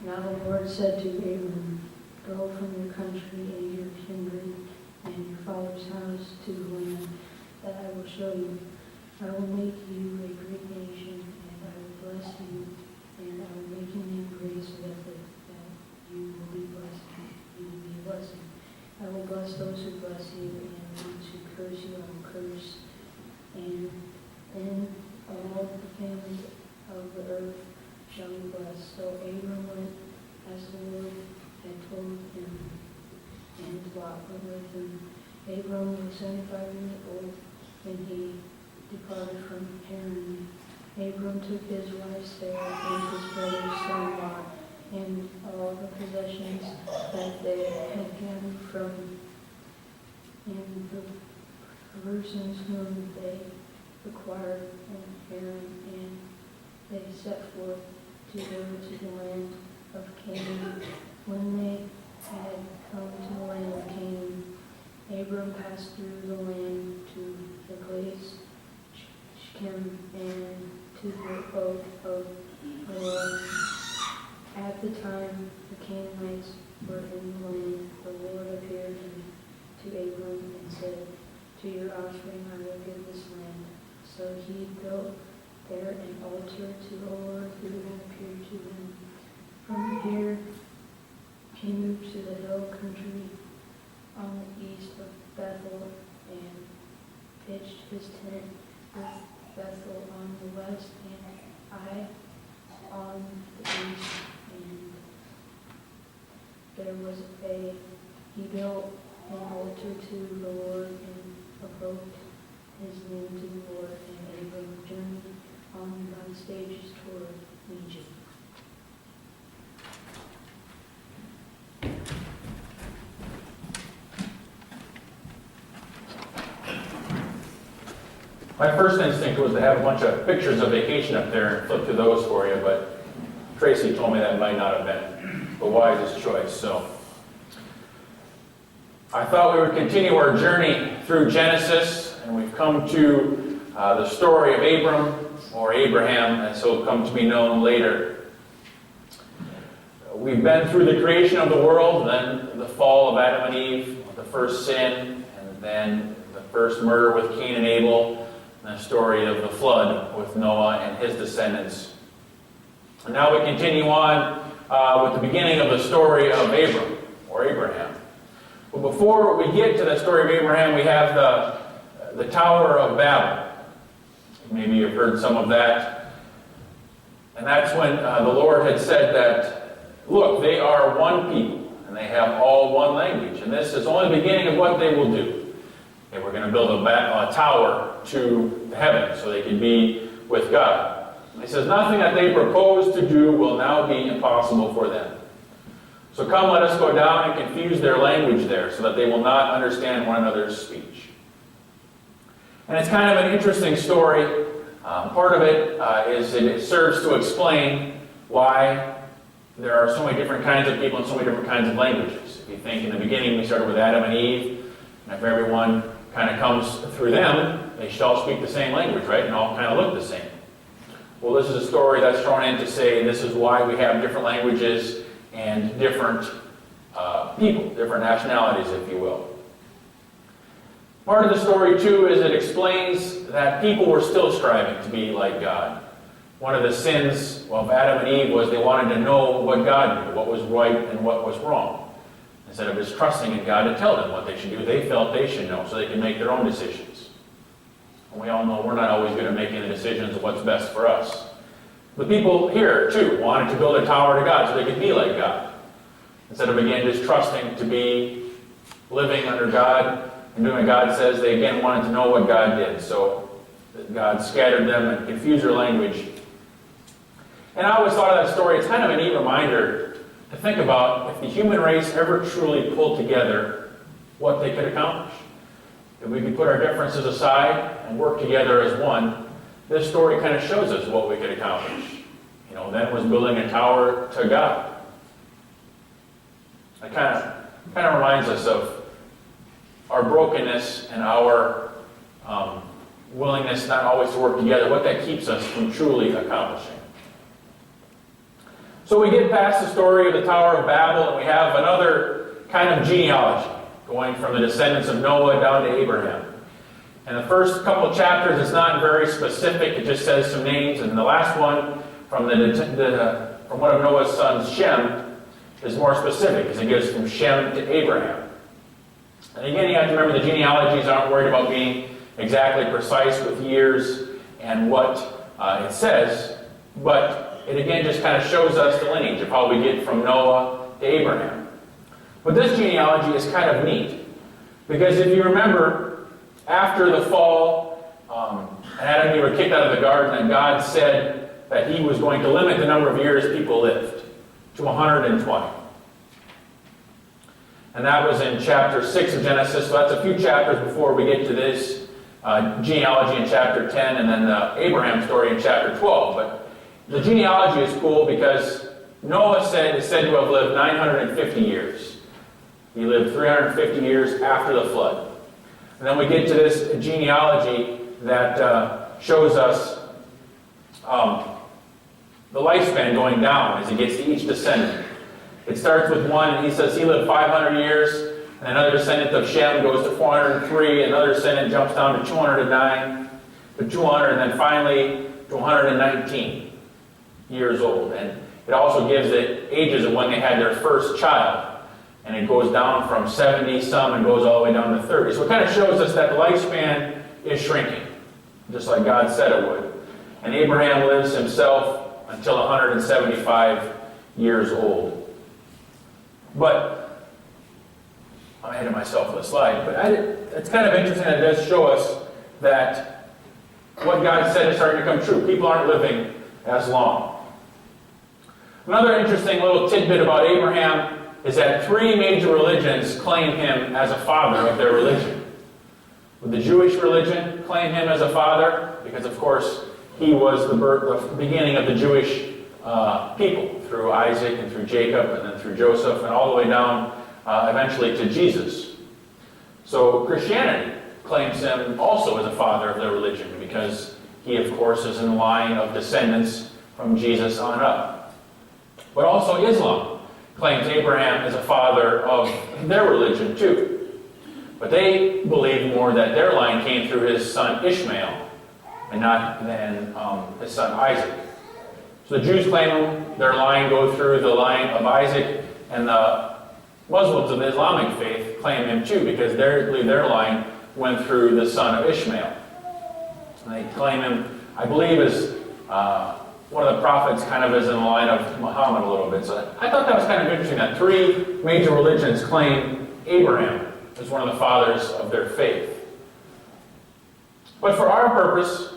Now the Lord said to Abram, go from your country and your kindred and your father's house to the land that I will show you. I will make you a great nation, and I will bless you, and I will make your name great so that you will be blessed. You will be a blessing. I will bless those who bless you, and those who curse you I will curse. And then all the families of the earth shall be blessed. So Abram went as the Lord had told him, and Lot went with him. Abram was 75 years old when he departed from Haran. Abram took his wife Sarah and his brother's son Lot, and all the possessions that they had gathered from and the persons whom they acquired in Haran, and they set forth to go to the land of Canaan. When they had come to the land of Canaan, Abram passed through the land to the place Shechem and to the oak of the Lord. At the time the Canaanites were in the land, the Lord appeared to Abram and said, to your offspring I will give this land. So he built there an altar to the Lord who had appeared to him. From here he moved to the hill country on the east of Bethel and pitched his tent with Bethel on the west and Ai on the east. And he built an altar to the Lord and evoked his name to the Lord, and Abram journeyed on by stages toward Egypt. My first instinct was to have a bunch of pictures of vacation up there and flip through those for you, but Tracy told me that might not have been the wisest choice. So I thought we would continue our journey through Genesis, and we've come to the story of Abram, or Abraham, as he'll come to be known later. We've been through the creation of the world, then the fall of Adam and Eve, the first sin, and then the first murder with Cain and Abel, and the story of the flood with Noah and his descendants. And now we continue on with the beginning of the story of Abram, or Abraham. But before we get to the story of Abraham, we have the Tower of Babel. Maybe you've heard some of that. And that's when the Lord had said that, look, they are one people, and they have all one language. And this is only the beginning of what they will do. And we're going to build a tower to the heavens so they can be with God. And he says, nothing that they propose to do will now be impossible for them. So come, let us go down and confuse their language there so that they will not understand one another's speech. And it's kind of an interesting story. Part of it is that it serves to explain why there are so many different kinds of people and so many different kinds of languages. If you think in the beginning we started with Adam and Eve, and if everyone kind of comes through them, they shall speak the same language, right? And all kind of look the same. Well, this is a story that's thrown in to say this is why we have different languages and different people, different nationalities, if you will. Part of the story, too, is it explains that people were still striving to be like God. One of the sins of Adam and Eve was they wanted to know what God knew, what was right and what was wrong. Instead of just trusting in God to tell them what they should do, they felt they should know so they could make their own decisions. And we all know we're not always good at making the decisions of what's best for us. The people here, too, wanted to build a tower to God so they could be like God. Instead of, again, just trusting to be living under God and doing what God says, they, again, wanted to know what God did. So God scattered them and confused their language. And I always thought of that story, it's kind of a neat reminder to think about if the human race ever truly pulled together, what they could accomplish. If we could put our differences aside and work together as one, this story kind of shows us what we could accomplish. You know, that was building a tower to God. It kind of reminds us of our brokenness and our willingness not always to work together, what that keeps us from truly accomplishing. So we get past the story of the Tower of Babel, and we have another kind of genealogy, going from the descendants of Noah down to Abraham. And the first couple chapters, it's not very specific. It just says some names. And the last one, from one of Noah's sons, Shem, is more specific, because it goes from Shem to Abraham. And again, you have to remember the genealogies aren't worried about being exactly precise with years and what it says, but it again just kind of shows us the lineage of how we get from Noah to Abraham. But this genealogy is kind of neat, because if you remember, after the fall, Adam and Eve were kicked out of the garden, and God said that he was going to limit the number of years people lived to 120. And that was in chapter 6 of Genesis, so that's a few chapters before we get to this genealogy in chapter 10, and then the Abraham story in chapter 12. But the genealogy is cool because Noah is said to have lived 950 years. He lived 350 years after the flood. And then we get to this genealogy that shows us the lifespan going down as he gets to each descendant. It starts with one, and he says he lived 500 years, and another descendant of Shem goes to 403, another descendant jumps down to 209, to 200, and then finally to 119 years old. And it also gives the ages of when they had their first child. And it goes down from 70 some and goes all the way down to 30. So it kind of shows us that the lifespan is shrinking, just like God said it would. And Abraham lives himself until 175 years old. But, I'm ahead of myself with the slide, but it's kind of interesting that it does show us that what God said is starting to come true. People aren't living as long. Another interesting little tidbit about Abraham is that 3 major religions claim him as a father of their religion. Would the Jewish religion claim him as a father? Because, of course, he was the beginning of the Jewish people through Isaac and through Jacob and then through Joseph and all the way down eventually to Jesus. So Christianity claims him also as a father of their religion because he, of course, is in the line of descendants from Jesus on up. But also Islam claims Abraham as a father of their religion too. But they believe more that their line came through his son Ishmael and not than his son Isaac. So the Jews claim their line go through the line of Isaac, and the Muslims of the Islamic faith claim him too because their line went through the son of Ishmael. And they claim him, I believe, as one of the prophets kind of is in the line of Muhammad a little bit. So I thought that was kind of interesting that 3 major religions claim Abraham as one of the fathers of their faith. But for our purpose,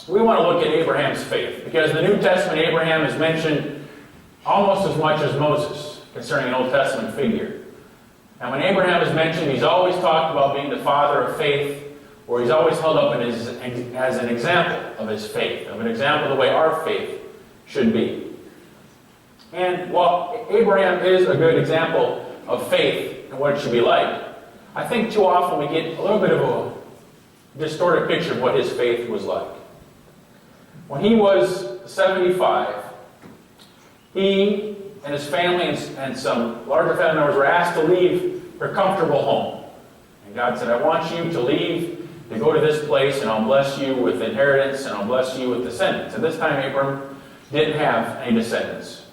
we want to look at Abraham's faith, because in the New Testament, Abraham is mentioned almost as much as Moses concerning an Old Testament figure. And when Abraham is mentioned, he's always talked about being the father of faith, or he's always held up as an example of his faith, of an example of the way our faith should be. And while Abraham is a good example of faith and what it should be like, I think too often we get a little bit of a distorted picture of what his faith was like. When he was 75, he and his family and some larger family members were asked to leave their comfortable home. And God said, I want you to leave, to go to this place, and I'll bless you with inheritance, and I'll bless you with descendants. At this time, Abram didn't have any descendants.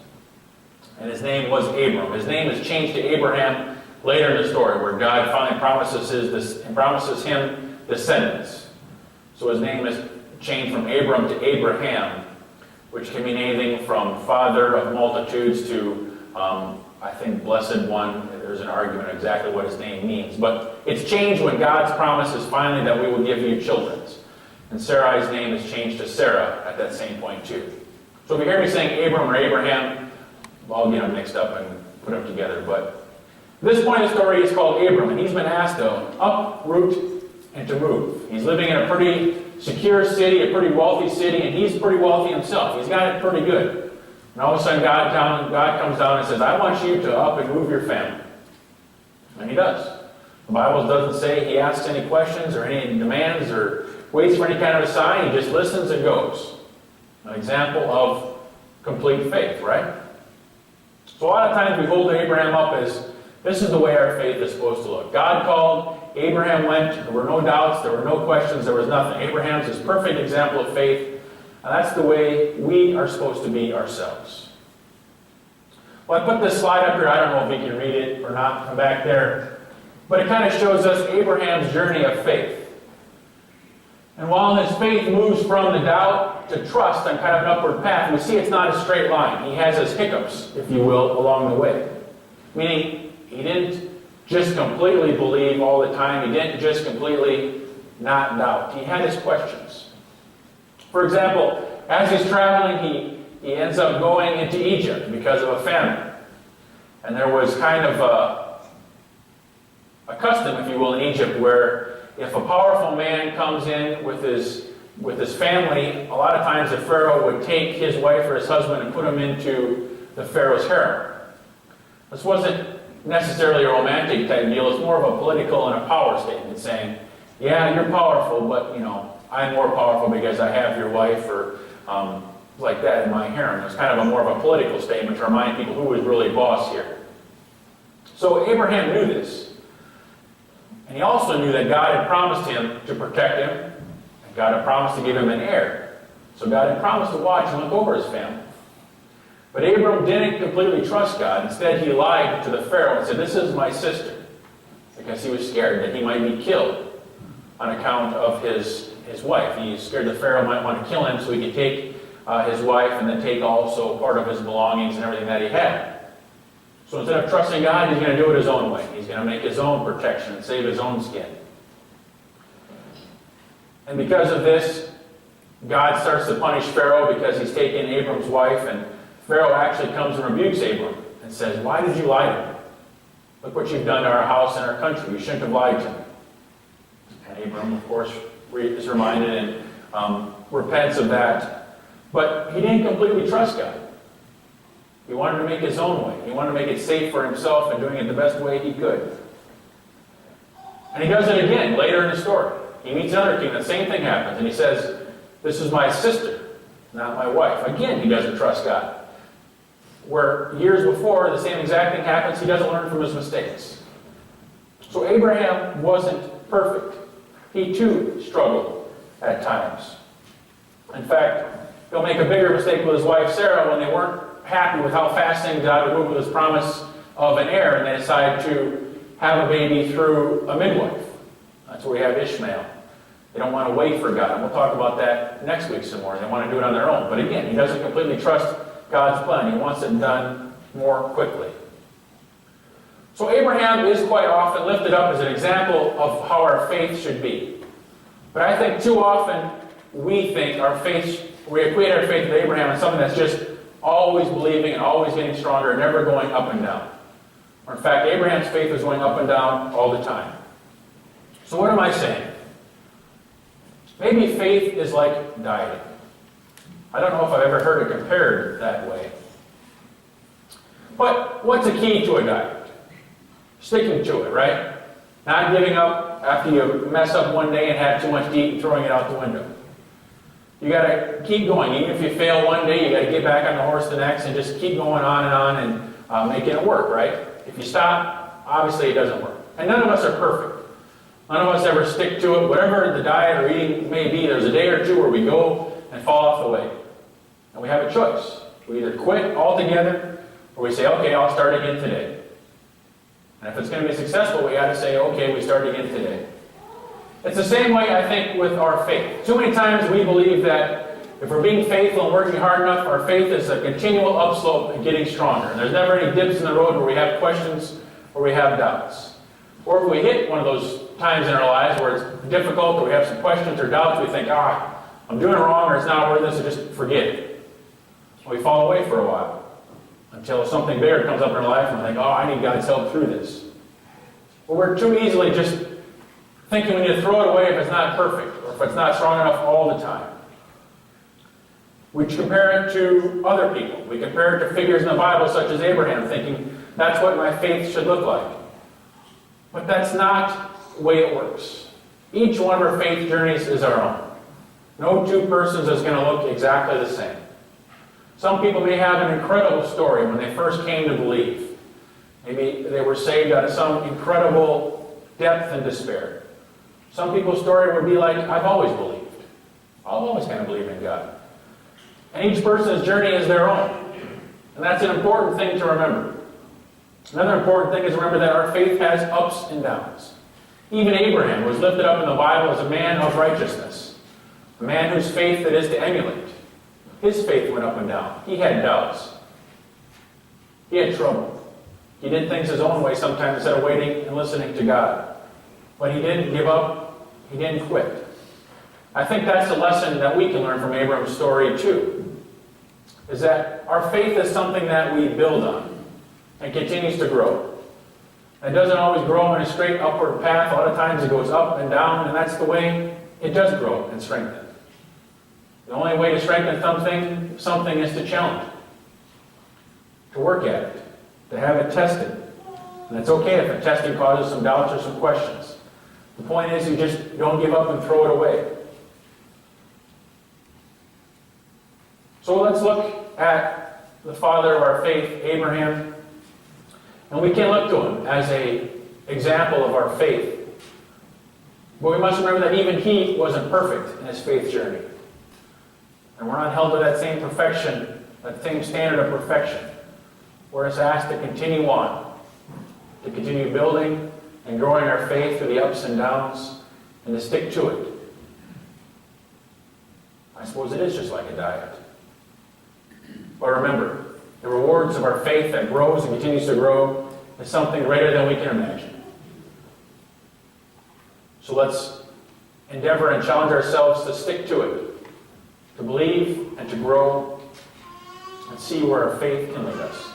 And his name was Abram. His name is changed to Abraham later in the story, where God finally promises him descendants. So his name is changed from Abram to Abraham, which can mean anything from father of multitudes to, I think, blessed one. There's an argument exactly what his name means. But it's changed when God's promises finally that we will give you children. And Sarai's name is changed to Sarah at that same point too. So if you hear me saying Abram or Abraham, I'll get them mixed up and put them together. But this point of the story is called Abram, and he's been asked to uproot and to move. He's living in a pretty secure city, a pretty wealthy city, and he's pretty wealthy himself. He's got it pretty good. And all of a sudden God comes down and says, I want you to up and move your family. And he does. The Bible doesn't say he asks any questions or any demands or waits for any kind of a sign. He just listens and goes. An example of complete faith, right? So a lot of times we hold Abraham up as, this is the way our faith is supposed to look. God called, Abraham went, there were no doubts, there were no questions, there was nothing. Abraham's this perfect example of faith, and that's the way we are supposed to be ourselves. Well, I put this slide up here, I don't know if you can read it or not from back there, but it kind of shows us Abraham's journey of faith. And while his faith moves from the doubt to trust on kind of an upward path, we see it's not a straight line. He has his hiccups, if you will, along the way. Meaning, he didn't just completely believe all the time. He didn't just completely not doubt. He had his questions. For example, as he's traveling, he ends up going into Egypt because of a famine. And there was kind of a custom, if you will, in Egypt where if a powerful man comes in with his family, a lot of times the Pharaoh would take his wife or his husband and put him into the Pharaoh's harem. This wasn't necessarily a romantic type deal. It's more of a political and a power statement saying, yeah, you're powerful, but, I'm more powerful because I have your wife or like that in my harem. It's kind of a more of a political statement to remind people who was really boss here. So Abraham knew this. And he also knew that God had promised him to protect him. And God had promised to give him an heir. So God had promised to watch and look over his family. But Abram didn't completely trust God. Instead, he lied to the Pharaoh and said, this is my sister. Because he was scared that he might be killed on account of his wife. He was scared the Pharaoh might want to kill him so he could take his wife and then take also part of his belongings and everything that he had. So instead of trusting God, he's going to do it his own way. He's going to make his own protection and save his own skin. And because of this, God starts to punish Pharaoh because he's taken Abram's wife, and Pharaoh actually comes and rebukes Abram and says, why did you lie to me? Look what you've done to our house and our country. You shouldn't have lied to me. And Abram, of course, is reminded and repents of that. But he didn't completely trust God. He wanted to make his own way. He wanted to make it safe for himself and doing it the best way he could. And he does it again later in the story. He meets another king. The same thing happens. And he says, this is my sister, not my wife. Again, he doesn't trust God. Where years before, the same exact thing happens, he doesn't learn from his mistakes. So Abraham wasn't perfect. He too struggled at times. In fact, he'll make a bigger mistake with his wife Sarah when they weren't happy with how fast things got to move with his promise of an heir, and they decide to have a baby through a midwife. That's where we have Ishmael. They don't want to wait for God. And we'll talk about that next week some more. They want to do it on their own. But again, he doesn't completely trust God's plan. He wants it done more quickly. So Abraham is quite often lifted up as an example of how our faith should be. But I think too often we equate our faith with Abraham as something that's just always believing and always getting stronger and never going up and down. Or in fact, Abraham's faith was going up and down all the time. So what am I saying? Maybe faith is like dieting. I don't know if I've ever heard it compared that way. But what's the key to a diet? Sticking to it, right? Not giving up after you mess up one day and have too much to eat and throwing it out the window. You got to keep going. Even if you fail one day, you got to get back on the horse the next and just keep going on and making it work, right? If you stop, obviously it doesn't work. And none of us are perfect. None of us ever stick to it. Whatever the diet or eating may be, there's a day or two where we go and fall off the way. And we have a choice. We either quit altogether or we say, okay, I'll start again today. And if it's going to be successful, we got to say, okay, we start again today. It's the same way, I think, with our faith. Too many times we believe that if we're being faithful and working hard enough, our faith is a continual upslope and getting stronger. And there's never any dips in the road where we have questions or we have doubts. Or if we hit one of those times in our lives where it's difficult or we have some questions or doubts, we think, I'm doing it wrong or it's not worth it, so just forget it. We fall away for a while until something bigger comes up in our life and we think, I need God's help through this. But we're too easily just thinking we need to throw it away if it's not perfect or if it's not strong enough all the time. We compare it to other people. We compare it to figures in the Bible such as Abraham, thinking that's what my faith should look like. But that's not the way it works. Each one of our faith journeys is our own. No two persons is going to look exactly the same. Some people may have an incredible story when they first came to believe. Maybe they were saved out of some incredible depth and despair. Some people's story would be like, I've always believed. I've always kind of believed in God. And each person's journey is their own. And that's an important thing to remember. Another important thing is to remember that our faith has ups and downs. Even Abraham was lifted up in the Bible as a man of righteousness, a man whose faith it is to emulate. His faith went up and down. He had doubts. He had trouble. He did things his own way sometimes instead of waiting and listening to God. But he didn't give up. He didn't quit. I think that's the lesson that we can learn from Abram's story too, is that our faith is something that we build on and continues to grow. It doesn't always grow in a straight upward path. A lot of times it goes up and down, and that's the way it does grow and strengthen. The only way to strengthen something is to challenge it, to work at it, to have it tested. And it's okay if the testing causes some doubts or some questions. The point is you just don't give up and throw it away. So let's look at the father of our faith, Abraham. And we can look to him as an example of our faith. But we must remember that even he wasn't perfect in his faith journey. And we're not held to that same perfection, that same standard of perfection. We're just asked to continue on, to continue building and growing our faith through the ups and downs, and to stick to it. I suppose it is just like a diet. But remember, the rewards of our faith that grows and continues to grow is something greater than we can imagine. So let's endeavor and challenge ourselves to stick to it, to believe and to grow, and see where our faith can lead us.